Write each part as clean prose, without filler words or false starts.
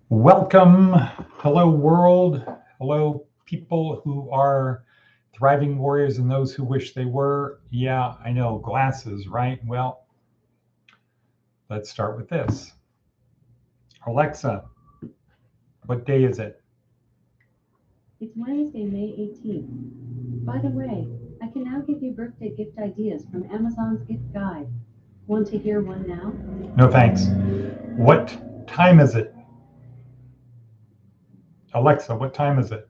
Welcome. Hello, world. Hello, people who are thriving warriors and those who wish they were. Yeah, I know, glasses, right? Well, let's start with this. Alexa, what day is it? It's Wednesday, May 18th. By the way, I can now give you birthday gift ideas from Amazon's gift guide. Want to hear one now? No, thanks. What time is it? Alexa, what time is it?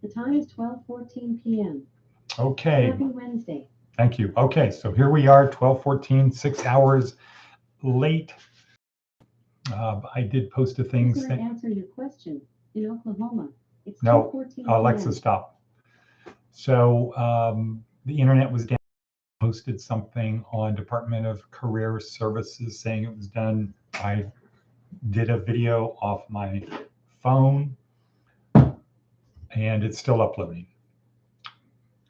The time is 12:14 p.m. Okay. Happy Wednesday. Thank you. Okay, so here we are, 12:14, 6 hours late. I did post a thing Doesn't that saying, answer your question? In Oklahoma, it's no, 2:14 Alexa, p.m. stop. So the internet was down. Posted something on Department of Career Services saying it was done. I did a video off my phone and it's still uploading.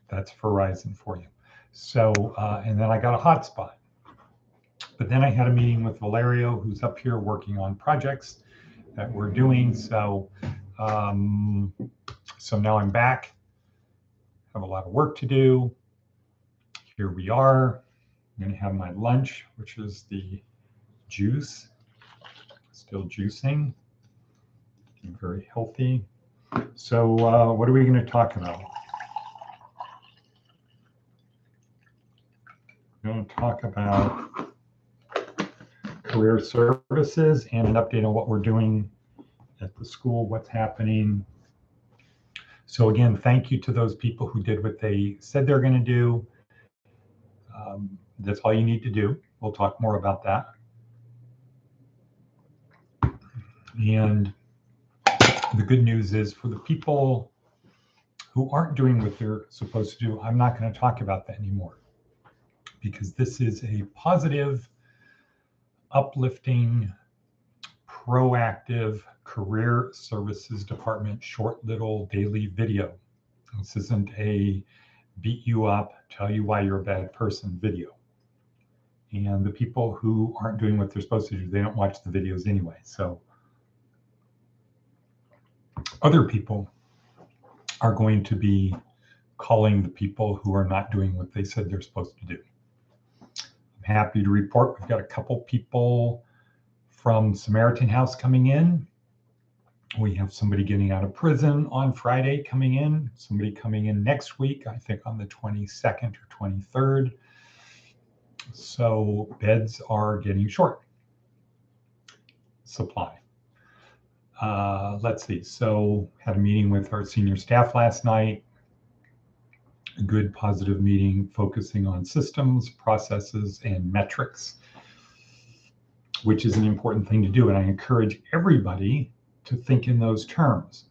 That's Verizon for you. So, and then I got a hotspot. But then I had a meeting with Valerio, who's up here working on projects that we're doing. So, so now I'm back. Have a lot of work to do. Here we are. I'm going to have my lunch, which is the juice. Still juicing. Very healthy. So, what are we going to talk about? We're going to talk about career services and an update on what we're doing at the school, what's happening. So again, thank you to those people who did what they said they're going to do. That's all you need to do. We'll talk more about that. And the good news is for the people who aren't doing what they're supposed to do, I'm not going to talk about that anymore because this is a positive, uplifting, proactive career services department short little daily video. This isn't a beat you up, tell you why you're a bad person video. And the people who aren't doing what they're supposed to do, they don't watch the videos anyway. So other people are going to be calling the people who are not doing what they said they're supposed to do. I'm happy to report we've got a couple people from Samaritan House coming in. We have somebody getting out of prison on Friday coming in, somebody coming in next week, I think on the 22nd or 23rd. So beds are getting short. Supply. Let's see. So had a meeting with our senior staff last night. A good positive meeting focusing on systems, processes, and metrics, which is an important thing to do. And I encourage everybody to think in those terms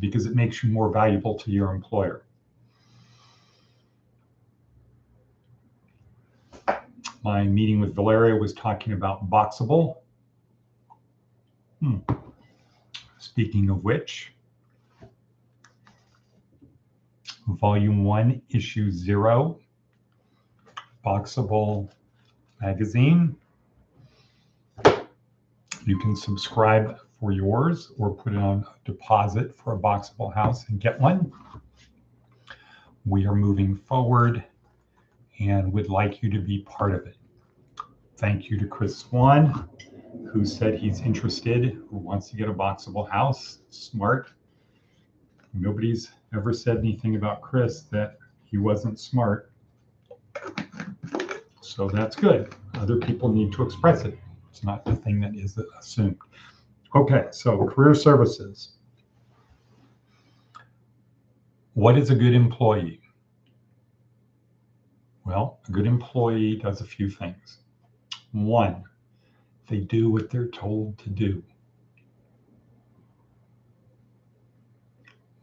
because it makes you more valuable to your employer. My meeting with Valeria was talking about Boxable. Speaking of which, Volume 1, Issue 0, Boxable magazine. You can subscribe for yours or put it on a deposit for a Boxable house and get one. We are moving forward and would like you to be part of it. Thank you to Chris Swan, who said he's interested, who wants to get a Boxable house. Smart. Nobody's ever said anything about Chris that he wasn't smart. So that's good. Other people need to express it. It's not the thing that is assumed. Okay, so career services. What is a good employee? Well, a good employee does a few things. One, they do what they're told to do.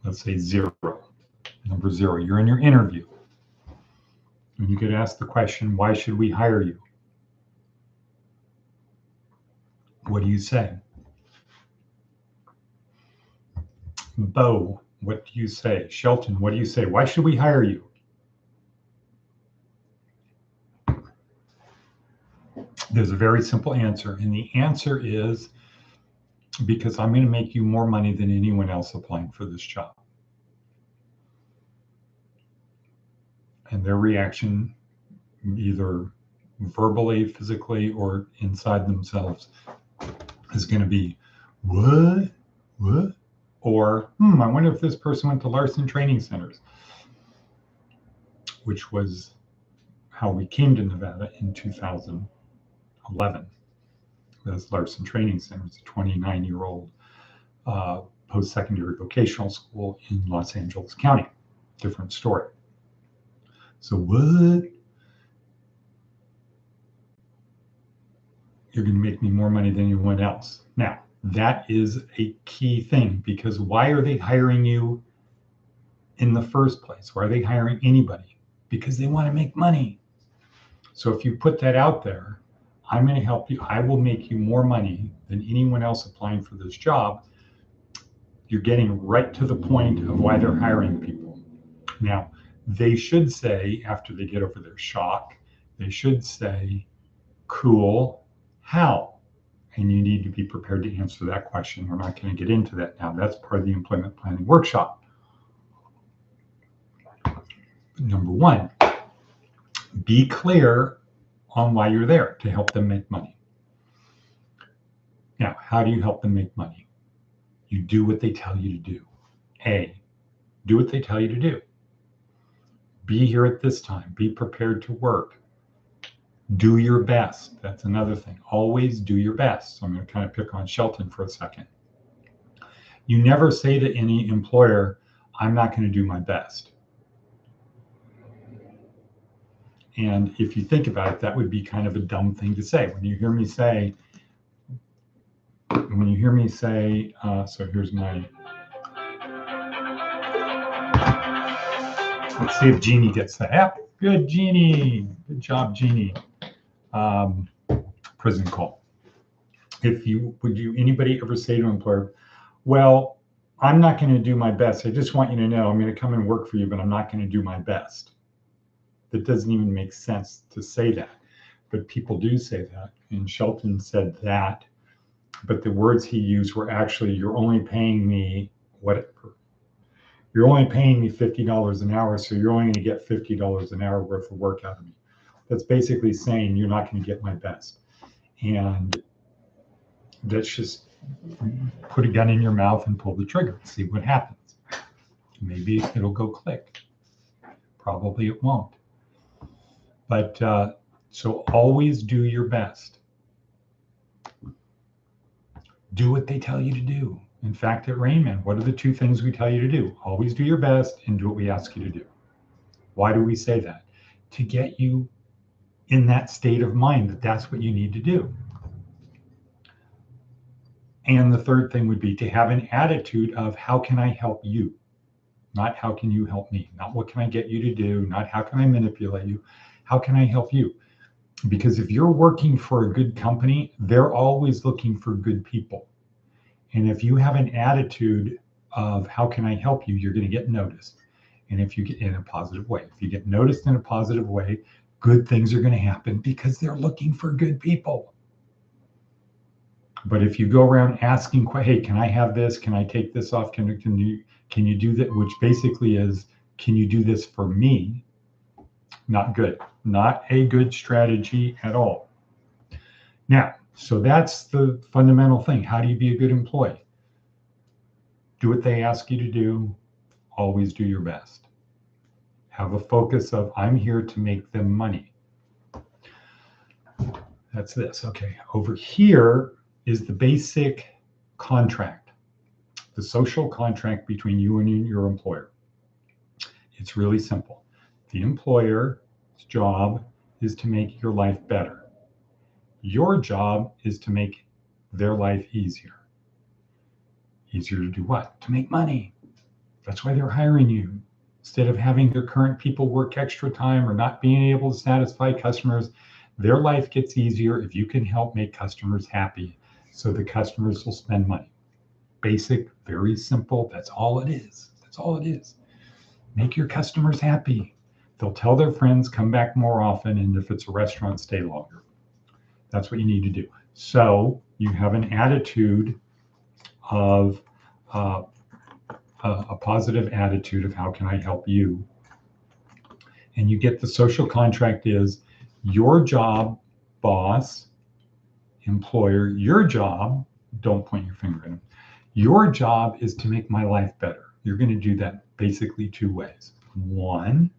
Let's say 0. Number 0, you're in your interview. And you could ask the question, why should we hire you? What do you say? Bo, what do you say? Shelton, what do you say? Why should we hire you? There's a very simple answer, and the answer is because I'm going to make you more money than anyone else applying for this job. And their reaction, either verbally, physically, or inside themselves, is going to be, what? What? Or, I wonder if this person went to Larson Training Centers, which was how we came to Nevada in 2011. That's Larson Training Center. It's a 29-year-old post-secondary vocational school in Los Angeles County. Different story. So what? You're going to make me more money than anyone else. Now, that is a key thing, because why are they hiring you in the first place? Why are they hiring anybody? Because they want to make money. So if you put that out there, I'm going to help you. I will make you more money than anyone else applying for this job. You're getting right to the point of why they're hiring people. Now, they should say, after they get over their shock, they should say, cool, how? And you need to be prepared to answer that question. We're not going to get into that now. That's part of the employment planning workshop. Number one, be clear on why you're there, to help them make money. Now, how do you help them make money? You do what they tell you to do. A, do what they tell you to do. Be here at this time. Be prepared to work. Do your best. That's another thing. Always do your best. So I'm going to kind of pick on Shelton for a second. You never say to any employer, I'm not going to do my best. And if you think about it, that would be kind of a dumb thing to say. When you hear me say, so here's my, let's see if Jeannie gets that. Yep, good, Jeannie. Good job, Jeannie. Prison call. Anybody ever say to an employer, well, I'm not going to do my best. I just want you to know I'm going to come and work for you, but I'm not going to do my best. That doesn't even make sense to say that, but people do say that. And Shelton said that, but the words he used were actually, you're only paying me whatever. You're only paying me $50 an hour, so you're only going to get $50 an hour worth of work out of me. That's basically saying you're not going to get my best. And that's just put a gun in your mouth and pull the trigger, see what happens. Maybe it'll go click. Probably it won't. But so always do your best. Do what they tell you to do. In fact, at Rainman, what are the two things we tell you to do? Always do your best and do what we ask you to do. Why do we say that? To get you in that state of mind that that's what you need to do. And the third thing would be to have an attitude of, how can I help you? Not how can you help me? Not what can I get you to do? Not how can I manipulate you? How can I help you? Because if you're working for a good company, they're always looking for good people. And if you have an attitude of, how can I help you? You're going to get noticed. And if you get in a positive way, if you get noticed in a positive way, good things are going to happen because they're looking for good people. But if you go around asking, hey, can I have this? Can I take this off? Can you do that? Which basically is, can you do this for me? Not good. Not a good strategy at all. Now, so that's the fundamental thing. How do you be a good employee? Do what they ask you to do. Always do your best. Have a focus of, I'm here to make them money. That's this. Okay. Over here is the basic contract, the social contract between you and your employer. It's really simple. The employer's job is to make your life better. Your job is to make their life easier. Easier to do what? To make money. That's why they're hiring you. Instead of having their current people work extra time or not being able to satisfy customers, their life gets easier if you can help make customers happy, so the customers will spend money. Basic, very simple. That's all it is. That's all it is. Make your customers happy. They'll tell their friends, come back more often, and if it's a restaurant, stay longer. That's what you need to do. So you have an attitude of a positive attitude of how can I help you? And you get the social contract is your job, boss, employer, your job, don't point your finger at him. Your job is to make my life better. You're going to do that basically two ways. One,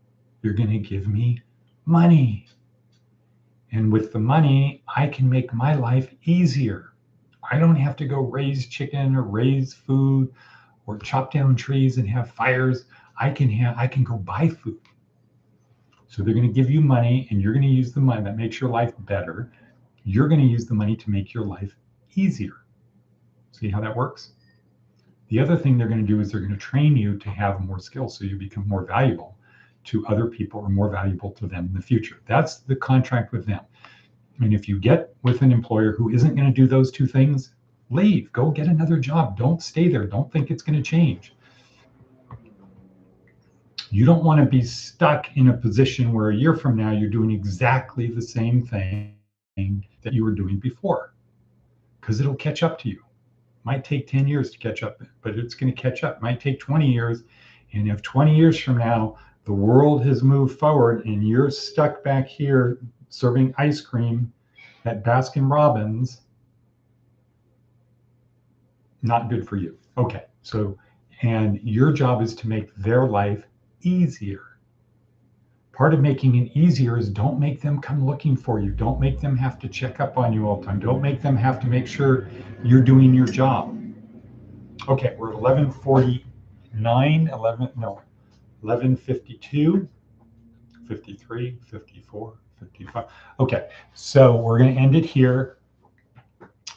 you're going to give me money. And with the money, I can make my life easier. I don't have to go raise chicken or raise food or chop down trees and have fires. I can go buy food. So they're going to give you money and you're going to use the money that makes your life better. You're going to use the money to make your life easier. See how that works? The other thing they're going to do is they're going to train you to have more skills so you become more valuable to other people or more valuable to them in the future. That's the contract with them. And if you get with an employer who isn't going to do those two things, leave, go get another job. Don't stay there. Don't think it's going to change. You don't want to be stuck in a position where a year from now you're doing exactly the same thing that you were doing before, because it'll catch up to you. Might take 10 years to catch up, but it's going to catch up. Might take 20 years. And if 20 years from now, the world has moved forward and you're stuck back here serving ice cream at Baskin Robbins, not good for you. Okay, so, and your job is to make their life easier. Part of making it easier is don't make them come looking for you. Don't make them have to check up on you all the time. Don't make them have to make sure you're doing your job. Okay, we're at 11:49, 11:52, 53, 54, 55. Okay, so we're going to end it here.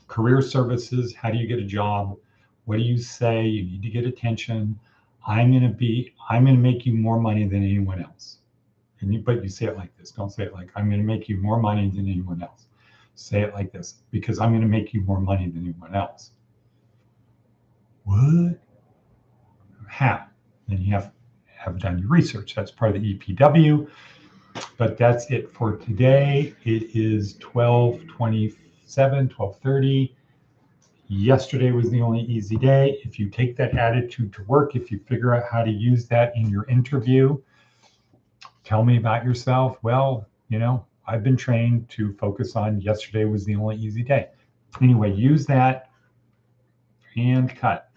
Career services, how do you get a job? What do you say? You need to get attention. I'm going to make you more money than anyone else. But you say it like this. Don't say it like, I'm going to make you more money than anyone else. Say it like this, because I'm going to make you more money than anyone else. What? How? Then you have done your research. That's part of the EPW. But that's it for today. It is 12:27, 12:30. Yesterday was the only easy day. If you take that attitude to work, if you figure out how to use that in your interview, tell me about yourself. Well, I've been trained to focus on yesterday was the only easy day. Anyway, use that and cut.